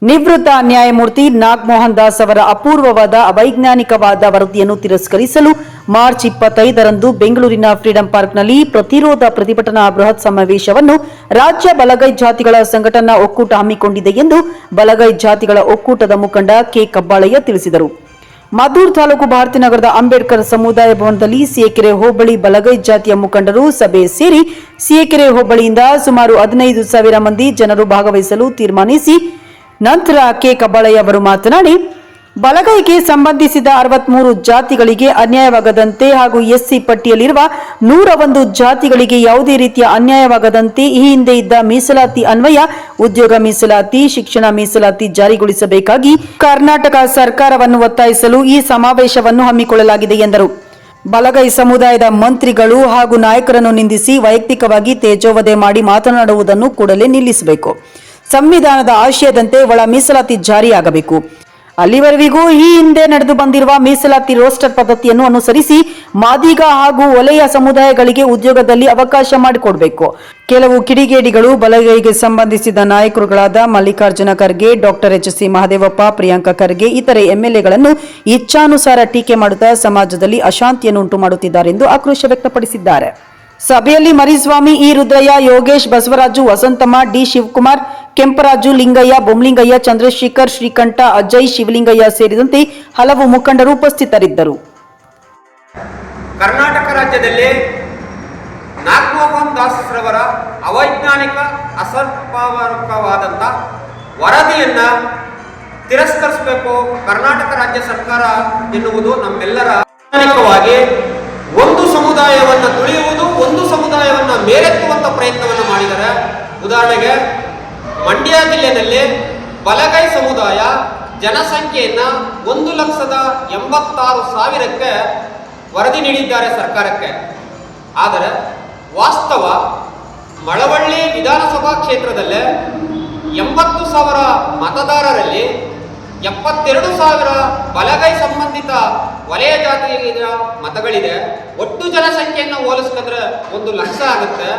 ನಿವೃತ್ತ ನ್ಯಾಯಮೂರ್ತಿ ನಾಗಮೋಹನ್ ದಾಸ್ ಅವರ ಅಪೂರ್ವವಾದ ಅವೈಜ್ಞಾನಿಕವಾದ ವರದಿಯನ್ನು ತಿರಸ್ಕರಿಸಲು ಮಾರ್ಚ್ 25ರಂದು ಬೆಂಗಳೂರಿನ ಫ್ರೀಡಂ ಪಾರ್ಕ್ನಲ್ಲಿ ಪ್ರತಿರೋಧ ಪ್ರತಿಭಟನಾ ಬೃಹತ್ ಸಮಾವೇಶವನ್ನು ರಾಜ್ಯ ಬಲಗೈ ಜಾತಿಗಳ ಸಂಘಟನಾ ಒಕ್ಕೂಟ ಹಮ್ಮಿಕೊಂಡಿದೆ ಎಂದು ಬಲಗೈ ಜಾತಿಗಳ ಒಕ್ಕೂಟದ ಮುಖಂಡ ಕೆ ಕಬ್ಬಾಳಯ್ಯ ತಿಳಿಸಿದರು. ಮದ್ದೂರು ತಾಲೂಕು ಭಾರತೀನಗರದ ಅಂಬೇಡ್ಕರ್ ಸಮುದಾಯ ಭವನದಲ್ಲಿ ಸಿಎಕೆರೆ ಹೋಬಳಿ ಬಲಗೈ ಜಾತಿಯ ಮುಖಂಡರು ಸಭೆ ಸೇರಿ ಸಿಎಕೆರೆ ಹೋಬಳಿಯಿಂದ ಸುಮಾರು 15,000 ಮಂದಿ ಜನರು ಭಾಗವಹಿಸಲು ತೀರ್ಮಾನಿಸಿ ನಂತರ ಕೆ ಕಬ್ಬಾಳಯ್ಯ ಅವರು ಮಾತನಾಡಿ, ಬಲಗೈಗೆ ಸಂಬಂಧಿಸಿದ 63 ಜಾತಿಗಳಿಗೆ ಅನ್ಯಾಯವಾಗದಂತೆ ಹಾಗೂ ಎಸ್ಸಿ ಪಟ್ಟಿಯಲ್ಲಿರುವ 101 ಜಾತಿಗಳಿಗೆ ಯಾವುದೇ ರೀತಿಯ ಅನ್ಯಾಯವಾಗದಂತೆ ಈ ಹಿಂದೆ ಇದ್ದ ಮೀಸಲಾತಿ ಅನ್ವಯ ಉದ್ಯೋಗ ಮೀಸಲಾತಿ, ಶಿಕ್ಷಣ ಮೀಸಲಾತಿ ಜಾರಿಗೊಳಿಸಬೇಕಾಗಿ ಕರ್ನಾಟಕ ಸರ್ಕಾರವನ್ನು ಒತ್ತಾಯಿಸಲು ಈ ಸಮಾವೇಶವನ್ನು ಹಮ್ಮಿಕೊಳ್ಳಲಾಗಿದೆ ಎಂದರು. ಬಲಗೈ ಸಮುದಾಯದ ಮಂತ್ರಿಗಳು ಹಾಗೂ ನಾಯಕರನ್ನು ನಿಂದಿಸಿ ವೈಯಕ್ತಿಕವಾಗಿ ತೇಜೋವಧೆ ಮಾಡಿ ಮಾತನಾಡುವುದನ್ನು ಕೂಡಲೇ ನಿಲ್ಲಿಸಬೇಕು. ಸಂವಿಧಾನದ ಆಶಯದಂತೆ ಒಳ ಮೀಸಲಾತಿ ಜಾರಿಯಾಗಬೇಕು. ಅಲ್ಲಿವರೆಗೂ ಈ ಹಿಂದೆ ನಡೆದು ಬಂದಿರುವ ಮೀಸಲಾತಿ ರೋಸ್ಟರ್ ಪದ್ಧತಿಯನ್ನು ಅನುಸರಿಸಿ ಮಾದಿಗ ಹಾಗೂ ವಲಯ ಸಮುದಾಯಗಳಿಗೆ ಉದ್ಯೋಗದಲ್ಲಿ ಅವಕಾಶ ಮಾಡಿಕೊಡಬೇಕು. ಕೆಲವು ಕಿಡಿಗೇಡಿಗಳು ಬಲಗೈಗೆ ಸಂಬಂಧಿಸಿದ ನಾಯಕರುಗಳಾದ ಮಲ್ಲಿಕಾರ್ಜುನ ಖರ್ಗೆ, ಡಾಕ್ಟರ್ ಎಚ್.ಸಿ. ಮಹದೇವಪ್ಪ, ಪ್ರಿಯಾಂಕ ಖರ್ಗೆ ಇತರೆ ಎಂಎಲ್ಎಗಳನ್ನು ಇಚ್ಛಾನುಸಾರ ಟೀಕೆ ಮಾಡುತ್ತಾ ಸಮಾಜದಲ್ಲಿ ಅಶಾಂತಿಯನ್ನು ಉಂಟು ಮಾಡುತ್ತಿದ್ದಾರೆ ಎಂದು ಆಕ್ರೋಶ ವ್ಯಕ್ತಪಡಿಸಿದ್ದಾರೆ. ಸಭೆಯಲ್ಲಿ ಮರಿಸ್ವಾಮಿ, ಇ ರುದ್ರಯ್ಯ, ಯೋಗೇಶ್, ಬಸವರಾಜು, ವಸಂತಮ್ಮ, ಡಿ ಶಿವಕುಮಾರ್, ಕೆಂಪರಾಜು, ಲಿಂಗಯ್ಯ, ಬೊಮ್ಮಲಿಂಗಯ್ಯ, ಚಂದ್ರಶೇಖರ್, ಶ್ರೀಕಂಠ, ಅಜಯ್, ಶಿವಲಿಂಗಯ್ಯ ಸೇರಿದಂತೆ ಹಲವು ಮುಖಂಡರು ಉಪಸ್ಥಿತರಿದ್ದರು. ಕರ್ನಾಟಕ ರಾಜ್ಯದಲ್ಲಿ ನಾಗಮೋಹನ್ ದಾಸ್ ರವರ ಅವೈಜ್ಞಾನಿಕ ಅಸರ್ಪಕವಾದಂಥ ವರದಿಯನ್ನ ತಿರಸ್ಕರಿಸಬೇಕು ಕರ್ನಾಟಕ ರಾಜ್ಯ ಸರ್ಕಾರ ಎನ್ನುವುದು ನಮ್ಮೆಲ್ಲರ ವೈಜ್ಞಾನಿಕವಾಗಿ ಒಂದು ಸಮುದಾಯವನ್ನು ತುಳಿಯುವುದು, ಒಂದು ಸಮುದಾಯವನ್ನು ಮೇಲೆತ್ತುವಂತ ಪ್ರಯತ್ನವನ್ನು ಮಾಡಿದ್ದಾರೆ. ಉದಾಹರಣೆಗೆ ಮಂಡ್ಯ ಜಿಲ್ಲೆಯಲ್ಲಿ ಬಲಗೈ ಸಮುದಾಯ ಜನಸಂಖ್ಯೆಯನ್ನ 1,86,000ಕ್ಕೆ ವರದಿ ನೀಡಿದ್ದಾರೆ ಸರ್ಕಾರಕ್ಕೆ. ಆದರೆ ವಾಸ್ತವ ಮಳವಳ್ಳಿ ವಿಧಾನಸಭಾ ಕ್ಷೇತ್ರದಲ್ಲೇ 80,000 ಮತದಾರರಲ್ಲಿ 72,000 ಬಲಗೈ ಸಂಬಂಧಿತ ವಲಯ ಜಾತಿಯ ಮತಗಳಿದೆ. ಒಟ್ಟು ಜನಸಂಖ್ಯೆಯನ್ನು ಹೋಲಿಸ್ಕೊಂಡ್ರೆ 1,00,000 ಆಗುತ್ತೆ.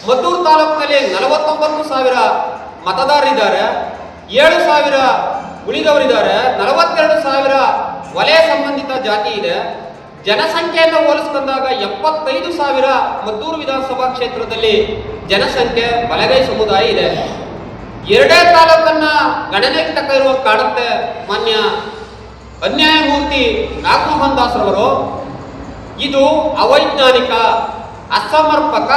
ಮದ್ದೂರು ತಾಲೂಕಿನಲ್ಲಿ 49,000 ಮತದಾರರಿದ್ದಾರೆ, 7,000 ಉಳಿದವರಿದ್ದಾರೆ, 42,000 ವಲಯ ಸಂಬಂಧಿತ ಜಾತಿ ಇದೆ. ಜನಸಂಖ್ಯೆಯನ್ನು ಹೋಲಿಸಿಕೊಂಡಾಗ 75,000 ಮದ್ದೂರು ವಿಧಾನಸಭಾ ಕ್ಷೇತ್ರದಲ್ಲಿ ಜನಸಂಖ್ಯೆ ಬಲಗೈ ಸಮುದಾಯ ಇದೆ. ಎರಡೇ ತಾಲೂಕನ್ನ ಗಣನೆಗೆ ತಕ್ಕಿರುವ ಕಾಣುತ್ತೆ. ಮಾನ್ಯ ನ್ಯಾಯಮೂರ್ತಿ ನಾಗಮೋಹನ್ ದಾಸ್ ರವರು ಇದು ಅವೈಜ್ಞಾನಿಕ ಅಸಮರ್ಪಕ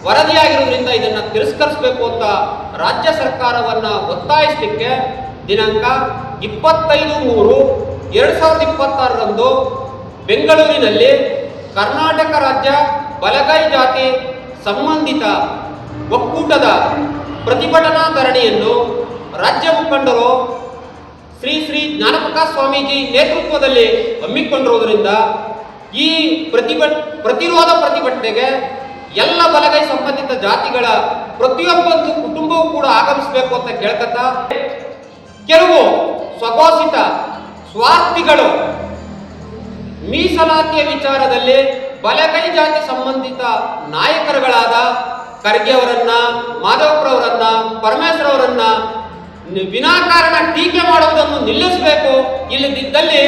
ವರದಿಯಾಗಿರುವುದರಿಂದ ಇದನ್ನು ತಿರಸ್ಕರಿಸಬೇಕು ಅಂತ ರಾಜ್ಯ ಸರ್ಕಾರವನ್ನು ಒತ್ತಾಯಿಸಲಿಕ್ಕೆ ದಿನಾಂಕ 25/3/2026ರಂದು ಬೆಂಗಳೂರಿನಲ್ಲಿ ಕರ್ನಾಟಕ ರಾಜ್ಯ ಬಲಗೈ ಜಾತಿ ಸಂಬಂಧಿತ ಒಕ್ಕೂಟದ ಪ್ರತಿಭಟನಾ ಧರಣಿಯನ್ನು ರಾಜ್ಯ ಮುಖಂಡರು ಶ್ರೀ ಜ್ಞಾನಪ್ರಕಾಶ್ ಸ್ವಾಮೀಜಿ ನೇತೃತ್ವದಲ್ಲಿ ಹಮ್ಮಿಕೊಂಡಿರುವುದರಿಂದ ಈ ಪ್ರತಿರೋಧ ಪ್ರತಿಭಟನೆಗೆ ಎಲ್ಲ ಬಲಗೈ ಸಂಬಂಧಿತ ಜಾತಿಗಳ ಪ್ರತಿಯೊಬ್ಬೊಂದು ಕುಟುಂಬವೂ ಕೂಡ ಆಗಮಿಸಬೇಕು ಅಂತ ಕೇಳ್ಕತ್ತ, ಕೆಲವು ಸ್ವಘೋಷಿತ ಸ್ವಾರ್ಥಿಗಳು ಮೀಸಲಾತಿಯ ವಿಚಾರದಲ್ಲಿ ಬಲಗೈ ಜಾತಿ ಸಂಬಂಧಿತ ನಾಯಕರುಗಳಾದ ಖರ್ಗೆ ಅವರನ್ನ, ಮಾಧವಪುರವರನ್ನ, ಪರಮೇಶ್ವರ್ ಅವರನ್ನ ವಿನಾಕಾರಣ ಟೀಕೆ ಮಾಡುವುದನ್ನು ನಿಲ್ಲಿಸಬೇಕು. ಇಲ್ಲದಿದ್ದಲ್ಲಿ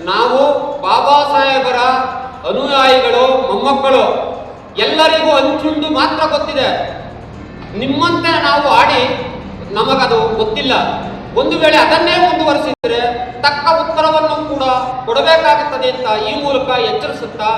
ನಾವು ಬಾಬಾ ಸಾಹೇಬರ ಅನುಯಾಯಿಗಳು, ಮೊಮ್ಮಕ್ಕಳು ಎಲ್ಲರಿಗೂ ಅಂಚುಂಡು ಮಾತ್ರ ಗೊತ್ತಿದೆ. ನಿಮ್ಮಂತೆ ನಾವು ಆಡಿ ನಮಗದು ಗೊತ್ತಿಲ್ಲ. ಒಂದು ವೇಳೆ ಅದನ್ನೇ ಮುಂದುವರಿಸಿದರೆ ತಕ್ಕ ಉತ್ತರವನ್ನು ಕೂಡ ಕೊಡಬೇಕಾಗುತ್ತದೆ ಅಂತ ಈ ಮೂಲಕ ಎಚ್ಚರಿಸುತ್ತಾ